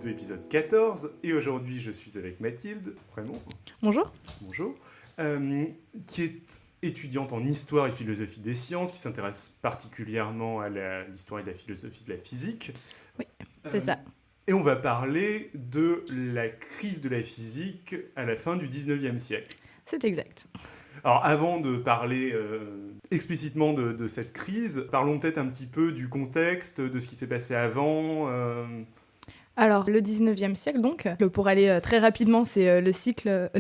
tout épisode 14, et aujourd'hui je suis avec Mathilde Frémont. Bonjour. Bonjour. Qui est étudiante en histoire et philosophie des sciences, qui s'intéresse particulièrement à l'histoire et la philosophie de la physique. Oui, c'est ça. Et on va parler de la crise de la physique à la fin du 19e siècle. C'est exact. Alors avant de parler explicitement de cette crise, parlons peut-être un petit peu du contexte, de ce qui s'est passé avant. Alors, le 19e siècle, donc, pour aller très rapidement, c'est le siècle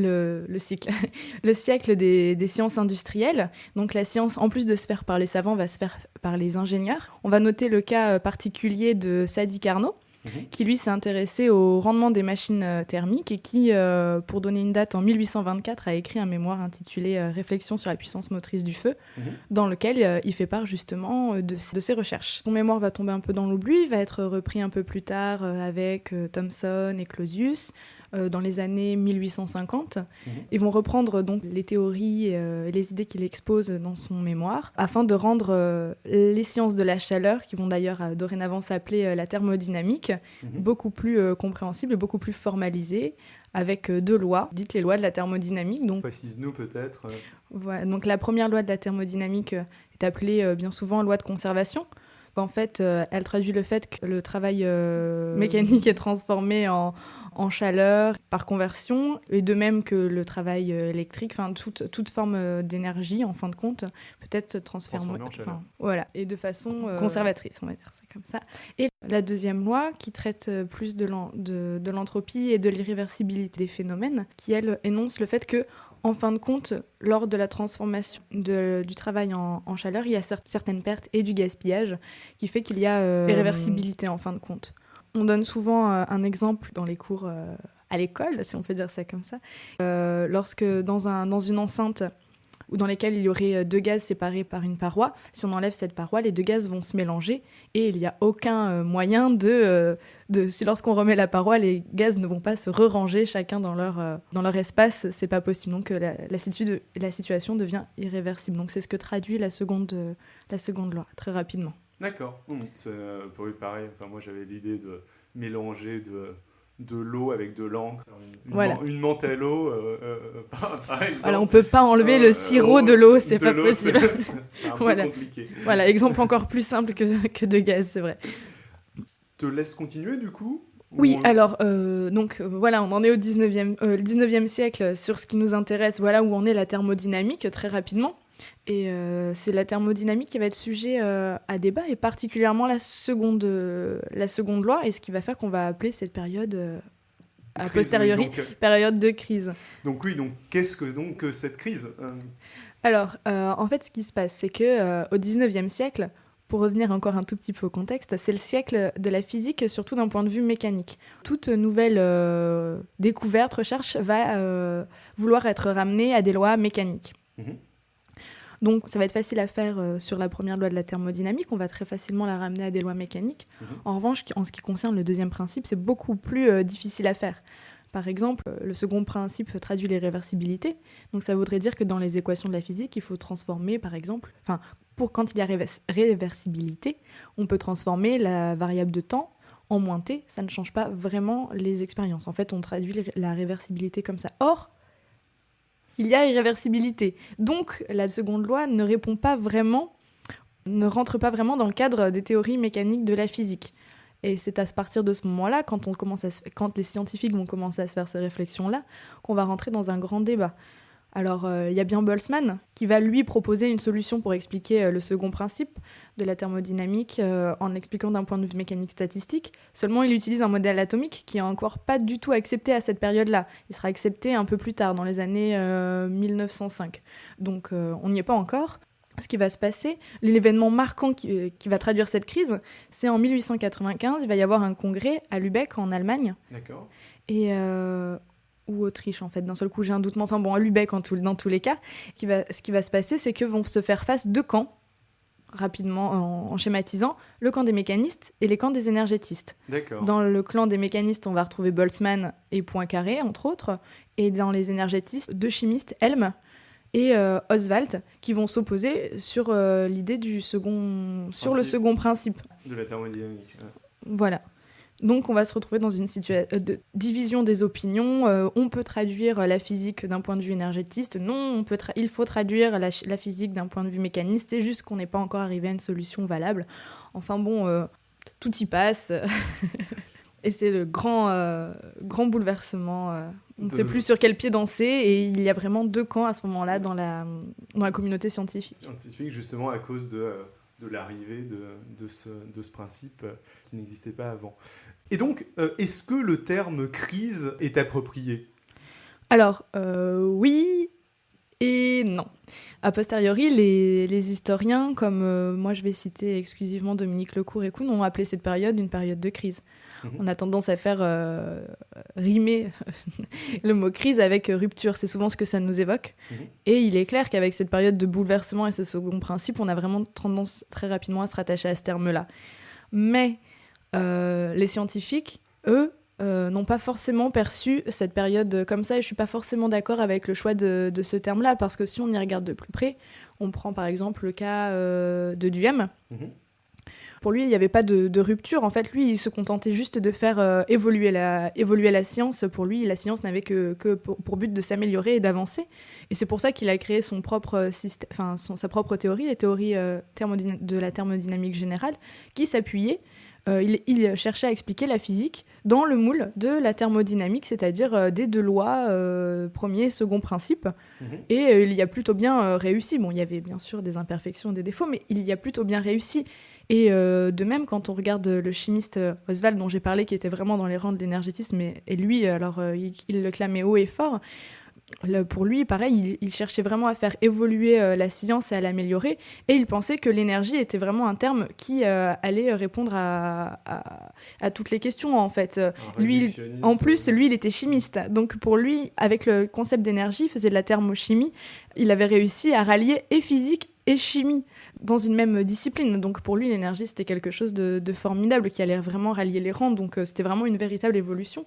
des sciences industrielles. Donc, la science, en plus de se faire par les savants, va se faire par les ingénieurs. On va noter le cas particulier de Sadi Carnot, qui lui s'est intéressé au rendement des machines thermiques et qui, pour donner une date, en 1824, a écrit un mémoire intitulé « Réflexions sur la puissance motrice du feu », dans lequel il fait part justement de ses recherches. Son mémoire va tomber un peu dans l'oubli, il va être repris un peu plus tard avec Thomson et Clausius, dans les années 1850. Ils vont reprendre donc les théories et les idées qu'il expose dans son mémoire afin de rendre les sciences de la chaleur, qui vont d'ailleurs dorénavant s'appeler la thermodynamique, beaucoup plus compréhensibles et beaucoup plus formalisées, avec deux lois, dites les lois de la thermodynamique. Donc, précise-nous peut-être. Voilà, donc la première loi de la thermodynamique est appelée bien souvent loi de conservation. En fait, elle traduit le fait que le travail mécanique est transformé en chaleur par conversion, et de même que le travail électrique, enfin toute forme d'énergie, en fin de compte, peut être transformée en chaleur. Voilà, et de façon conservatrice, on va dire ça comme ça. Et la deuxième loi, qui traite plus de l'entropie et de l'irréversibilité des phénomènes, qui, elle, énonce le fait que, en fin de compte, lors de la transformation du travail en chaleur, il y a certaines pertes et du gaspillage qui fait qu'il y a irréversibilité en fin de compte. On donne souvent un exemple dans les cours à l'école, si on peut dire ça comme ça. Lorsque dans une enceinte ou dans lesquelles il y aurait deux gaz séparés par une paroi, si on enlève cette paroi, les deux gaz vont se mélanger et il n'y a aucun moyen si lorsqu'on remet la paroi, les gaz ne vont pas se re-ranger chacun dans leur espace, c'est pas possible. Donc la situation devient irréversible. Donc c'est ce que traduit la seconde loi, très rapidement. D'accord. Pour lui, pareil, moi j'avais l'idée de mélanger de l'eau avec de l'encre, une menthe à l'eau, par exemple. Voilà, on ne peut pas enlever le sirop de l'eau, c'est pas possible. C'est un peu compliqué. Voilà, exemple encore plus simple que de gaz, c'est vrai. Te laisse continuer du coup ? Oui, alors, voilà, on en est au 19e siècle sur ce qui nous intéresse, voilà où en est la thermodynamique, très rapidement. Et c'est la thermodynamique qui va être sujet à débat, et particulièrement la seconde loi, et ce qui va faire qu'on va appeler cette période a posteriori période de crise. Donc qu'est-ce que cette crise ? Alors, en fait, ce qui se passe, c'est que au 19e siècle, pour revenir encore un tout petit peu au contexte, c'est le siècle de la physique, surtout d'un point de vue mécanique. Toute nouvelle découverte, recherche, va vouloir être ramenée à des lois mécaniques. Donc, ça va être facile à faire sur la première loi de la thermodynamique. On va très facilement la ramener à des lois mécaniques. En revanche, en ce qui concerne le deuxième principe, c'est beaucoup plus difficile à faire. Par exemple, le second principe traduit l'irréversibilité. Donc, ça voudrait dire que dans les équations de la physique, il faut transformer, par exemple... quand il y a réversibilité, on peut transformer la variable de temps en moins t. Ça ne change pas vraiment les expériences. En fait, on traduit la réversibilité comme ça. Or, il y a irréversibilité. Donc, la seconde loi ne rentre pas vraiment dans le cadre des théories mécaniques de la physique. Et c'est à partir de ce moment-là, quand les scientifiques vont commencer à se faire ces réflexions-là, qu'on va rentrer dans un grand débat. Alors, il y a bien Boltzmann qui va lui proposer une solution pour expliquer le second principe de la thermodynamique en l'expliquant d'un point de vue mécanique statistique. Seulement, il utilise un modèle atomique qui n'est encore pas du tout accepté à cette période-là. Il sera accepté un peu plus tard, dans les années 1905. Donc, on n'y est pas encore. Ce qui va se passer, l'événement marquant qui va traduire cette crise, c'est en 1895, il va y avoir un congrès à Lübeck, en Allemagne. D'accord. Et... ou Autriche, en fait, d'un seul coup, j'ai un doute, mais enfin bon, à Lübeck, dans tous les cas, ce qui va se passer, c'est que vont se faire face deux camps, rapidement, en schématisant, le camp des mécanistes et les camps des énergétistes. D'accord. Dans le clan des mécanistes, on va retrouver Boltzmann et Poincaré, entre autres, et dans les énergétistes, deux chimistes, Helm et Ostwald, qui vont s'opposer sur l'idée le second principe. De la thermodynamique. Voilà. Donc on va se retrouver dans une situation de division des opinions. On peut traduire la physique d'un point de vue énergétiste. Non, il faut traduire la physique d'un point de vue mécaniste. C'est juste qu'on n'est pas encore arrivé à une solution valable. Enfin bon, tout y passe. Et c'est le grand bouleversement. On ne sait plus sur quel pied danser. Et il y a vraiment 2 camps à ce moment-là dans la communauté scientifique. Scientifique, justement à cause de l'arrivée de ce principe qui n'existait pas avant. Et donc, est-ce que le terme crise est approprié ? Alors, oui et non. A posteriori, les historiens, comme moi je vais citer exclusivement Dominique Lecourt et Kuhn, ont appelé cette période une période de crise. On a tendance à faire rimer le mot crise avec rupture. C'est souvent ce que ça nous évoque. Et il est clair qu'avec cette période de bouleversement et ce second principe, on a vraiment tendance très rapidement à se rattacher à ce terme-là. Mais les scientifiques, eux, n'ont pas forcément perçu cette période comme ça. Et je ne suis pas forcément d'accord avec le choix de ce terme-là, parce que si on y regarde de plus près, on prend par exemple le cas de Duhem. Pour lui, il n'y avait pas de rupture. En fait, lui, il se contentait juste de faire évoluer la science. Pour lui, la science n'avait que pour but de s'améliorer et d'avancer. Et c'est pour ça qu'il a créé son propre système, sa propre théorie, les théories de la thermodynamique générale, qui s'appuyait. Il cherchait à expliquer la physique dans le moule de la thermodynamique, c'est-à-dire des 2 lois, premier, second principe. Et il y a plutôt bien réussi. Bon, il y avait bien sûr des imperfections, des défauts, mais il y a plutôt bien réussi. Et de même, quand on regarde le chimiste Oswald, dont j'ai parlé, qui était vraiment dans les rangs de l'énergétisme, et lui, alors il le clamait haut et fort. Pour lui, pareil, il cherchait vraiment à faire évoluer la science et à l'améliorer, et il pensait que l'énergie était vraiment un terme qui allait répondre à toutes les questions, en fait. En plus, lui, il était chimiste, donc pour lui, avec le concept d'énergie, il faisait de la thermochimie, il avait réussi à rallier et physique et chimie dans une même discipline. Donc pour lui, l'énergie, c'était quelque chose de formidable qui allait vraiment rallier les rangs, donc c'était vraiment une véritable évolution.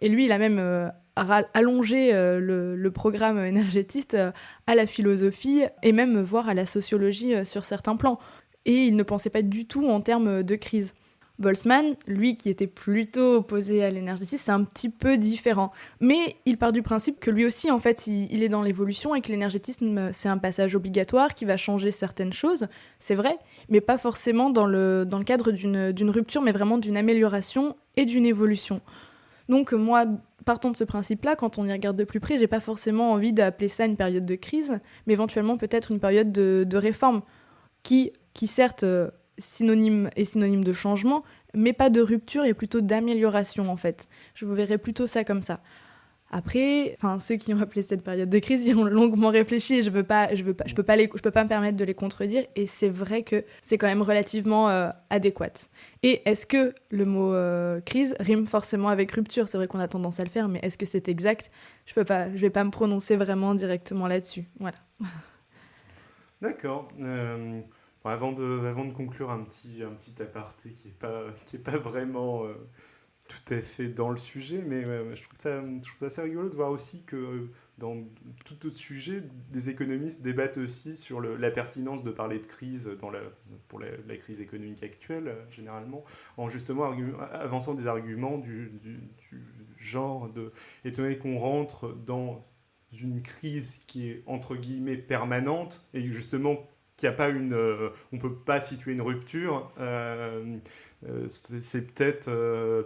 Et lui, il a même allongé le programme énergétiste à la philosophie et même voire à la sociologie sur certains plans. Et il ne pensait pas du tout en termes de crise. Boltzmann, lui qui était plutôt opposé à l'énergétisme, c'est un petit peu différent. Mais il part du principe que lui aussi, en fait, il est dans l'évolution et que l'énergétisme, c'est un passage obligatoire qui va changer certaines choses, c'est vrai, mais pas forcément dans le cadre d'une rupture, mais vraiment d'une amélioration et d'une évolution. Donc moi, partant de ce principe-là, quand on y regarde de plus près, j'ai pas forcément envie d'appeler ça une période de crise, mais éventuellement peut-être une période de réforme qui certes synonyme de changement, mais pas de rupture et plutôt d'amélioration en fait. Je vous verrais plutôt ça comme ça. Après, ceux qui ont appelé cette période de crise, ils ont longuement réfléchi et je peux pas me permettre de les contredire, et c'est vrai que c'est quand même relativement adéquat. Et est-ce que le mot crise rime forcément avec rupture ? C'est vrai qu'on a tendance à le faire, mais est-ce que c'est exact ? Je vais pas me prononcer vraiment directement là-dessus. Voilà. D'accord. Avant de conclure un petit aparté qui est pas vraiment tout à fait dans le sujet, mais je trouve ça assez rigolo de voir aussi que dans tout autre sujet, des économistes débattent aussi sur la pertinence de parler de crise pour la crise économique actuelle, généralement, en justement avançant des arguments du genre étant donné qu'on rentre dans une crise qui est entre guillemets permanente et justement qu'il n'y a pas on peut pas situer une rupture, c'est peut-être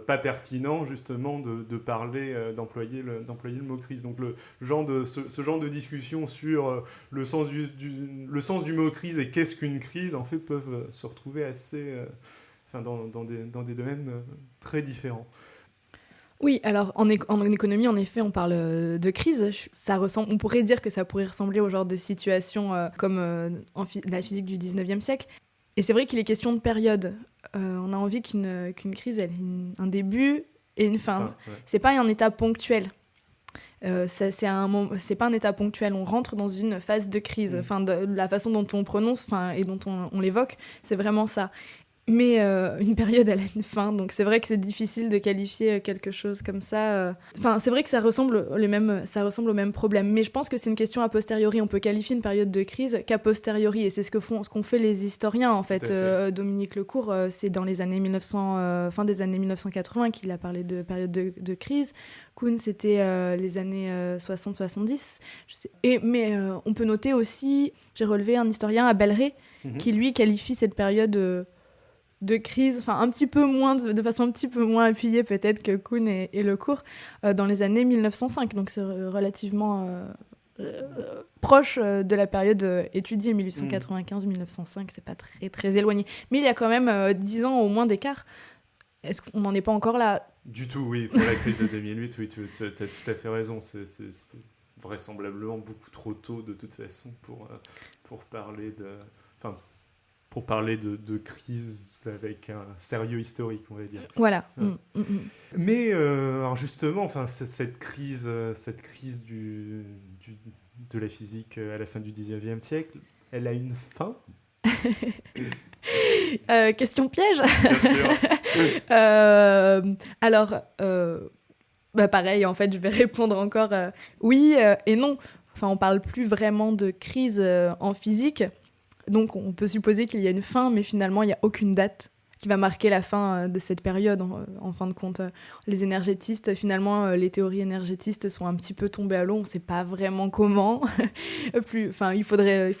pas pertinent justement de parler, d'employer le mot crise. Donc ce genre de discussion sur le sens du mot crise et qu'est-ce qu'une crise, en fait, peuvent se retrouver assez, dans des domaines très différents. Oui, alors en économie, en effet, on parle de crise. On pourrait dire que ça pourrait ressembler au genre de situation comme la physique du 19e siècle. Et c'est vrai qu'il est question de période. On a envie qu'une crise ait un début et une fin. Ouais. C'est pas un état ponctuel. C'est pas un état ponctuel. On rentre dans une phase de crise. De la façon dont on prononce et dont on l'évoque, c'est vraiment ça. Mais une période, elle a une fin, donc c'est vrai que c'est difficile de qualifier quelque chose comme ça. Enfin, c'est vrai que ça ressemble au même problème, mais je pense que c'est une question a posteriori. On peut qualifier une période de crise qu'a posteriori, et c'est ce qu'ont fait les historiens, en fait. Dominique Lecourt, c'est dans les années 1900, fin des années 1980 qu'il a parlé de période de crise. Kuhn, c'était les années 60-70. Mais on peut noter aussi, j'ai relevé un historien, Abel Ray, qui lui qualifie cette période de crise, enfin un petit peu moins, de façon un petit peu moins appuyée peut-être que Kuhn et Lecourt, dans les années 1905. Donc c'est relativement proche de la période étudiée, 1895-1905, c'est pas très, très éloigné. Mais il y a quand même 10 ans au moins d'écart. Est-ce qu'on n'en est pas encore là ? Du tout, oui. Pour la crise de 2008, oui, tu as tout à fait raison. C'est vraisemblablement beaucoup trop tôt de toute façon pour parler de... Enfin, pour parler de crise avec un sérieux historique, on va dire. Voilà. Ouais. Mais alors justement, enfin, cette crise de la physique à la fin du 19e siècle, elle a une fin. Question piège. Bien sûr. Alors, pareil, en fait, je vais répondre encore oui et non. Enfin, on parle plus vraiment de crise en physique. Donc on peut supposer qu'il y a une fin, mais finalement il n'y a aucune date qui va marquer la fin de cette période. En fin de compte, les énergétistes, finalement, les théories énergétistes sont un petit peu tombées à l'eau, on ne sait pas vraiment comment. Il faudrait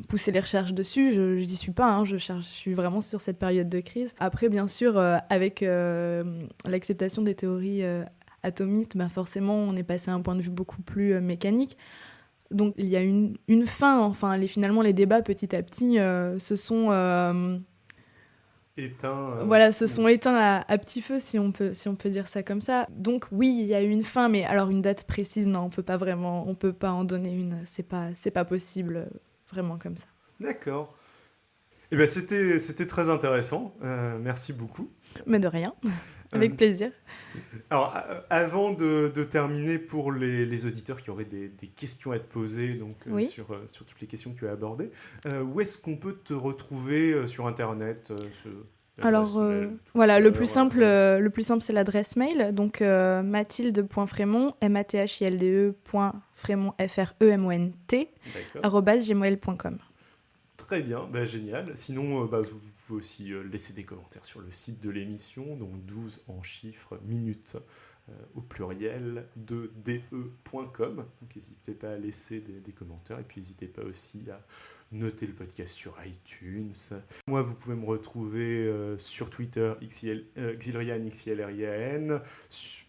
pousser les recherches dessus, je n'y suis pas, hein, je suis vraiment sur cette période de crise. Après, bien sûr, avec l'acceptation des théories atomistes, forcément on est passé à un point de vue beaucoup plus mécanique. Donc il y a une fin, enfin finalement les débats petit à petit se sont éteints. Se sont éteints à petit feu si on peut dire ça comme ça. Donc oui, il y a eu une fin, mais alors une date précise, non, on peut pas en donner une, c'est pas possible vraiment comme ça. D'accord. Eh ben c'était très intéressant, merci beaucoup. Mais de rien. Avec plaisir. Alors, avant de terminer, pour les auditeurs qui auraient des questions à te poser donc, oui. sur toutes les questions que tu as abordées, où est-ce qu'on peut te retrouver sur Internet Alors, voilà, le plus simple, c'est l'adresse mail. Donc, mathilde.frémont, mathilde.frémont, @gmail.com. Très bien, génial. Sinon, vous pouvez aussi laisser des commentaires sur le site de l'émission, donc 12 en chiffres minutes au pluriel de de.com. Donc n'hésitez pas à laisser des commentaires et puis n'hésitez pas aussi à noter le podcast sur iTunes. Moi, vous pouvez me retrouver sur Twitter, Xilrian, XILRIAN,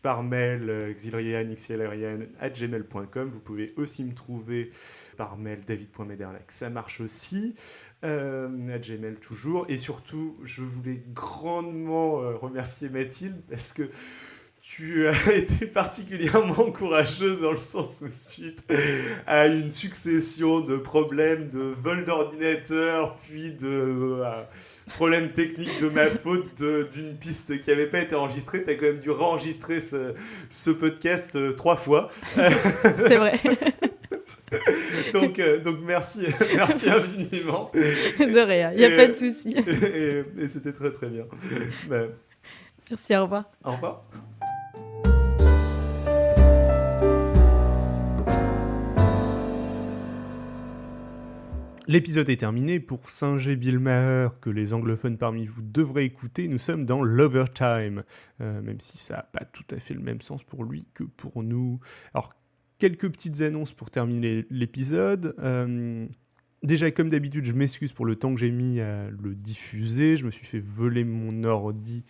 par mail, xilrian@gmail.com. Vous pouvez aussi me trouver par mail, david.mederlac, ça marche aussi, @gmail toujours. Et surtout, je voulais grandement remercier Mathilde parce que tu as été particulièrement courageuse dans le sens où suite à une succession de problèmes de vol d'ordinateur, puis de problèmes techniques de ma faute d'une piste qui n'avait pas été enregistrée, tu as quand même dû réenregistrer ce podcast 3 fois. C'est vrai. donc merci infiniment. De rien, il n'y a pas de souci. Et c'était très très bien. Merci, au revoir. Au revoir. L'épisode est terminé. Pour Singer Billmaher, que les anglophones parmi vous devraient écouter, nous sommes dans l'overtime, même si ça n'a pas tout à fait le même sens pour lui que pour nous. Alors, quelques petites annonces pour terminer l'épisode. Déjà, comme d'habitude, je m'excuse pour le temps que j'ai mis à le diffuser. Je me suis fait voler mon ordi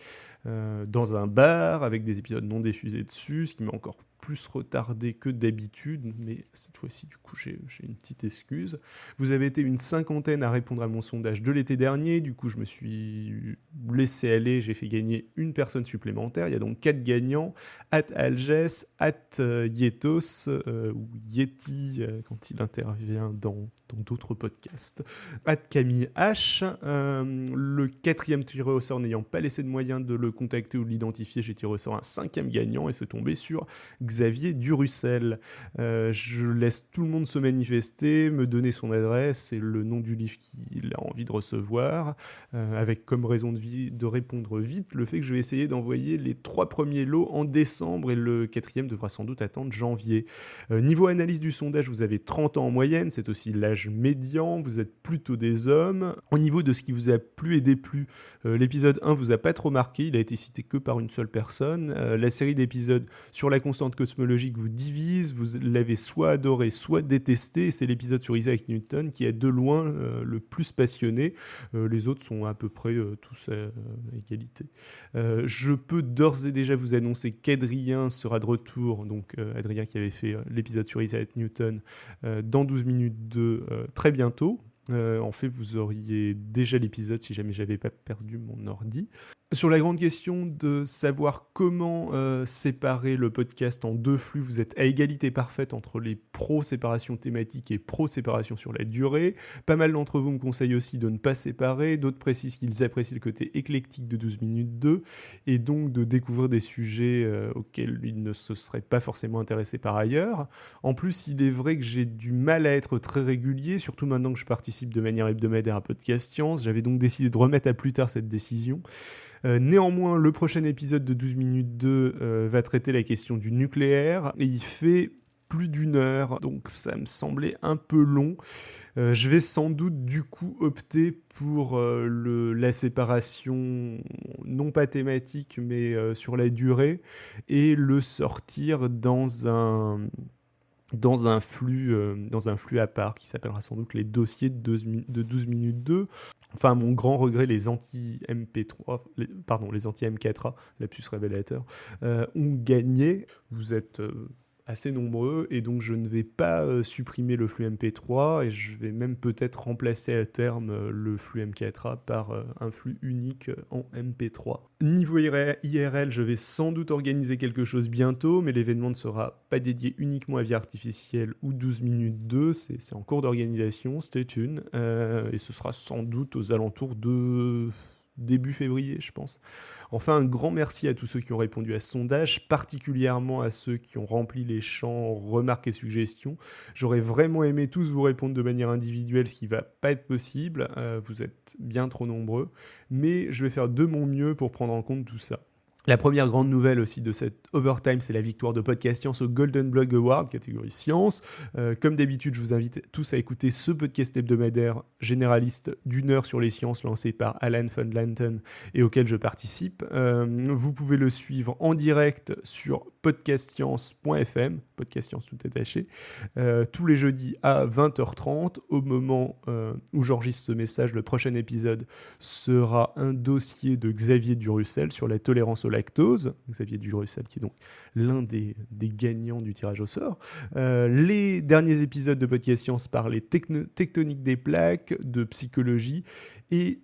dans un bar avec des épisodes non diffusés dessus, ce qui m'a encore plus retardé que d'habitude, mais cette fois-ci, du coup, j'ai une petite excuse. Vous avez été une 50aine à répondre à mon sondage de l'été dernier, du coup, je me suis laissé aller, j'ai fait gagner une personne supplémentaire, il y a donc 4 gagnants, @Alges, @Yetos, ou Yeti, quand il intervient dans d'autres podcasts, @Camille H. Le 4e tiré au sort n'ayant pas laissé de moyen de le contacter ou de l'identifier, j'ai tiré au sort un 5e gagnant et c'est tombé sur Xavier Durussel. Je laisse tout le monde se manifester, me donner son adresse et le nom du livre qu'il a envie de recevoir, avec comme raison de répondre vite le fait que je vais essayer d'envoyer les 3 premiers lots en décembre et le 4e devra sans doute attendre janvier. Niveau analyse du sondage, vous avez 30 ans en moyenne, c'est aussi l'âge médian, vous êtes plutôt des hommes. Au niveau de ce qui vous a plu et déplu, l'épisode 1 vous a pas trop marqué, il a été cité que par une seule personne. La série d'épisodes sur la constante cosmologique vous divise, vous l'avez soit adoré, soit détesté, et c'est l'épisode sur Isaac Newton qui est de loin le plus passionné. Les autres sont à peu près tous à égalité. Je peux d'ores et déjà vous annoncer qu'Adrien sera de retour, donc Adrien qui avait fait l'épisode sur Isaac Newton, dans 12 minutes 2 très bientôt. En fait, vous auriez déjà l'épisode si jamais j'avais pas perdu mon ordi. Sur la grande question de savoir comment séparer le podcast en 2 flux, vous êtes à égalité parfaite entre les pro-séparations thématiques et pro-séparations sur la durée. Pas mal d'entre vous me conseillent aussi de ne pas séparer, d'autres précisent qu'ils apprécient le côté éclectique de 12 minutes 2 et donc de découvrir des sujets auxquels ils ne se seraient pas forcément intéressés par ailleurs. En plus, il est vrai que j'ai du mal à être très régulier, surtout maintenant que je participe de manière hebdomadaire à Podcast Science. J'avais donc décidé de remettre à plus tard cette décision. Néanmoins, le prochain épisode de 12 minutes 2 va traiter la question du nucléaire et il fait plus d'1 heure, donc ça me semblait un peu long. Je vais sans doute du coup opter pour la séparation, non pas thématique, mais sur la durée, et le sortir dans un flux à part qui s'appellera sans doute les dossiers de 12 minutes 2. Enfin, à mon grand regret, les anti-MP3, les anti-M4A, lapsus révélateur, ont gagné. Vous êtes assez nombreux et donc je ne vais pas supprimer le flux MP3 et je vais même peut-être remplacer à terme le flux M4A par un flux unique en MP3. Niveau IRL, je vais sans doute organiser quelque chose bientôt, mais l'événement ne sera pas dédié uniquement à Vie Artificielle ou 12 minutes 2, c'est en cours d'organisation, stay tuned, et ce sera sans doute aux alentours de début février, je pense. Enfin, un grand merci à tous ceux qui ont répondu à ce sondage, particulièrement à ceux qui ont rempli les champs remarques et suggestions. J'aurais vraiment aimé tous vous répondre de manière individuelle, ce qui va pas être possible. Vous êtes bien trop nombreux, mais je vais faire de mon mieux pour prendre en compte tout ça. La première grande nouvelle aussi de cette Overtime, c'est la victoire de Podcast Science au Golden Blog Award, catégorie science. Comme d'habitude, je vous invite tous à écouter ce podcast hebdomadaire généraliste d'1 heure sur les sciences lancé par Alan von Lanten et auquel je participe. Vous pouvez le suivre en direct sur podcastscience.fm, Podcast Science tout attaché, tous les jeudis à 20h30. Au moment où j'enregistre ce message, le prochain épisode sera un dossier de Xavier Durussel sur la tolérance au lactose. Xavier Durussel qui est donc l'un des gagnants du tirage au sort. Les derniers épisodes de Podcast Science parlaient tectonique des plaques, de psychologie et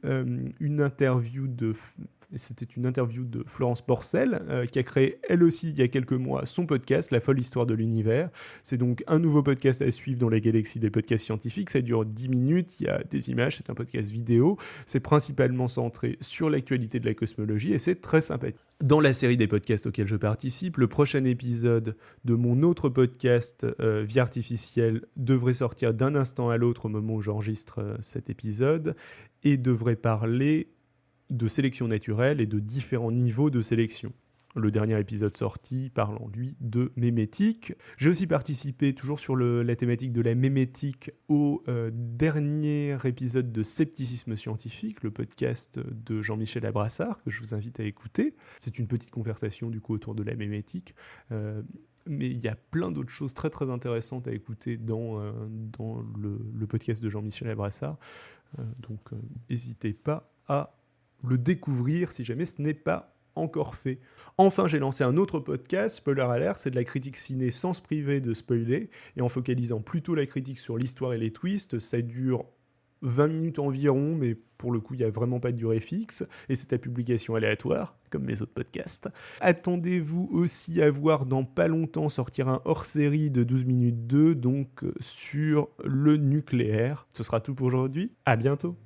une interview de Florence Porcel, qui a créé elle aussi il y a quelques mois son podcast, La folle histoire de l'univers. C'est donc un nouveau podcast à suivre dans la galaxie des podcasts scientifiques. Ça dure 10 minutes, il y a des images, c'est un podcast vidéo. C'est principalement centré sur l'actualité de la cosmologie et c'est très sympathique. Dans la série des podcasts auxquels je participe, le prochain épisode de mon autre podcast, Vie Artificielle, devrait sortir d'un instant à l'autre au moment où j'enregistre cet épisode et devrait parler de sélection naturelle et de différents niveaux de sélection. Le dernier épisode sorti parlant, lui, de mémétique. J'ai aussi participé, toujours sur la thématique de la mémétique, au dernier épisode de Scepticisme scientifique, le podcast de Jean-Michel Abrassard, que je vous invite à écouter. C'est une petite conversation, du coup, autour de la mémétique. Mais il y a plein d'autres choses très, très intéressantes à écouter dans le podcast de Jean-Michel Abrassard. Donc, n'hésitez pas à le découvrir si jamais ce n'est pas encore fait. Enfin, j'ai lancé un autre podcast, Spoiler Alert, c'est de la critique ciné sans se priver de spoiler, et en focalisant plutôt la critique sur l'histoire et les twists. Ça dure 20 minutes environ, mais pour le coup, il n'y a vraiment pas de durée fixe, et c'est à publication aléatoire, comme mes autres podcasts. Attendez-vous aussi à voir dans pas longtemps sortir un hors-série de 12 minutes 2, donc sur le nucléaire. Ce sera tout pour aujourd'hui, à bientôt.